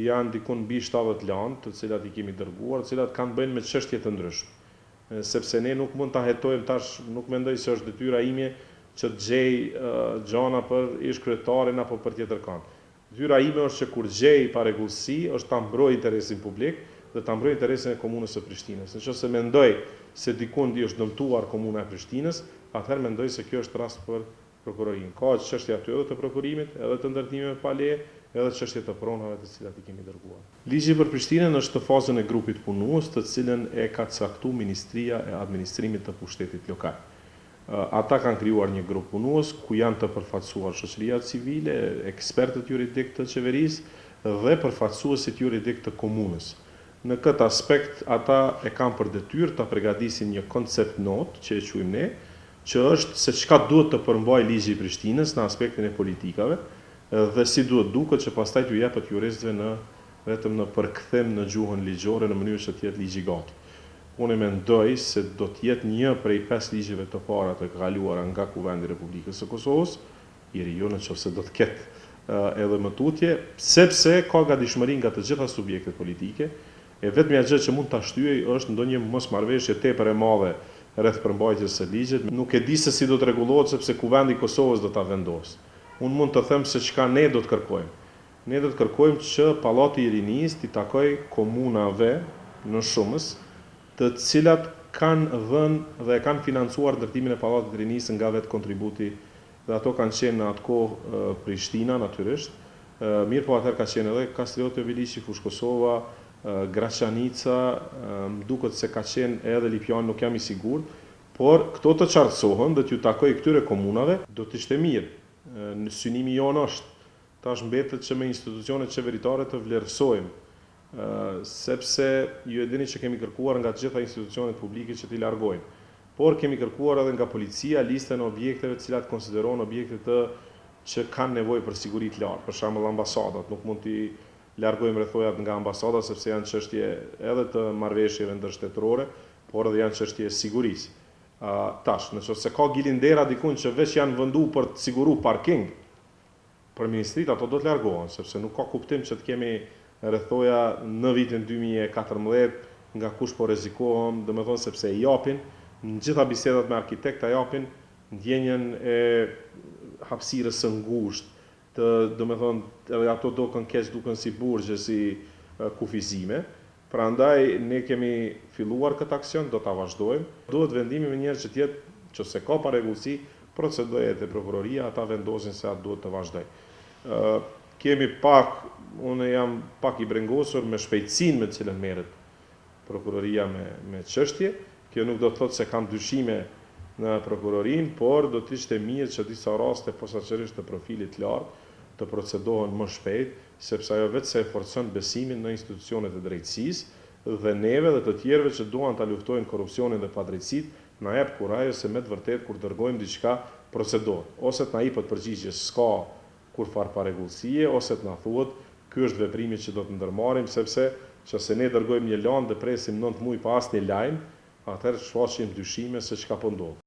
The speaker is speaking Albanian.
janë dikun mbi 70 lanë, të cilat i kemi dërguar, të cilat kanë bëjnë me çështje të ndryshme. Sepse ne nuk mund ta hetojmë tash, nuk mendoj se është detyra ime që të gjej gjana për ish kryetarin apo për tjetër kanë. Detyra ime është që kur gjej parregullsi, është ta mbroj interesin publik dhe ta mbroj interesin e komunës së Prishtinës. Nëse mendoj se dikund i është dëmtuar komuna e Prishtinës, atëherë mendoj se kjo është rast për prokurorinë. Ka çështje aty edhe të prokurimit, edhe të ndërtimeve pa leje, edhe çështje të pronave të cilat i kemi dërguar. Ligji për Prishtinën është në fazën e grupit punues, të cilën e ka caktuar Ministria e Administrimit të Pushtetit Lokal. Ata kanë krijuar një grup punues ku janë të përfaqësuar shoqëria civile, ekspertët juridik të qeverisë dhe përfaqësuesit juridik të komunës. Në këtë aspekt ata e kanë për detyrë ta përgatisin një koncept note, që e quajmë ne, që është se çka duhet të përmbajë ligji i Prishtinës në aspektin e politikave dhe si duhet duket që pastaj t'ju jepet juristëve vetëm në përkthim në gjuhën ligjore në mënyrë që të jetë ligji gati. Unë mendoj se do të jetë një prej 5 ligjeve të para të kaluara nga Kuvendi i Republikës së Kosovës, jo nëse do të ketë edhe më tutje, sepse ka gatishmëri nga të gjitha subjektet politike, e vetmja gjë që mund ta shtyej është ndonjë mosmarrëveshje tepër e madhe rreth përmbajtjes së ligjit. Nuk e di se si do të rregullohet sepse Kuvendi i Kosovës do ta vendosë. Unë mund të them se çka ne do të kërkojmë. Ne do të kërkojmë që Pallati i Rinisë t'i takojë komunave në Shumës, të cilat kanë dhënë dhe kanë financuar ndërtimin e Pallatit të Rinisë nga vetë kontributi, dhe ato kanë qenë në atë kohë Prishtina natyrisht. Mirë po atëherë ka qenë edhe Kastrioti Viliçi, Fushë Kosova, Graçanica, duket se ka qenë edhe Lipjani, nuk jam i sigurt, por këto të qartësohen dhe t'ju takojë këtyre komunave, do të ishte mirë. Në synimi jonë është, tash mbetet që me institucionet qeveritare të vlerësojmë, sepse ju e dini që kemi kërkuar nga të gjitha institucionet publike që t'i largojnë, por kemi kërkuar edhe nga policia listën e objekteve të cilat konsiderohen objekte që kanë nevojë për siguri të lartë, për shembull ambasadat, nuk mund t'i largojmë rrethojat nga ambasadat sepse janë çështje edhe të marrëveshjeve ndërshtetërore, por edhe janë çështje sigurisë. Tash, nëse ka gilindera dikun që veç janë venduar për të siguruar parking për ministrit, ato do të largohen, sepse nuk ka kuptim që të kemi rrethoja në vitin 2014 nga kush po rrezikohem, domethënë sepse i japin, në gjitha bisedat me arkitekta japin ndjenjen e hapësirës së ngushtë, domethënë edhe ato duken si burgje, si kufizime. Prandaj ne kemi filluar këtë aksion, do ta vazhdojmë. Duhet vendimi më njëherë që të jetë, nëse ka parregullsi, procedoja te prokuroria, ata vendosin se atë duhet të vazhdoj. Kemi unë jam pak i brengosur me shpejtësinë me të cilën merret prokuroria me çështje. Kjo nuk do të thotë se kam dyshime në prokurorinë, por do të ishte mirë që disa raste posaçërisht të profilit lartë të procedohen më shpejt, sepse ajo vetë se e forcon besimin në institucionet e drejtësisë dhe neve dhe të tjerëve që duan ta luftojnë korrupsionin dhe padrejtësitë, na jep kurajë se me të vërtetë kur dërgojmë diçka procedohet. Ose të na jepet përgjigje s'ka kurfar parregullsie, ose të na thuhet ky është veprimi që do të ndërmarrim, sepse nëse ne dërgojmë një lanë dhe presim 9 muaj pas një lajm, atëherë shfaqim dyshime se çka po ndodh.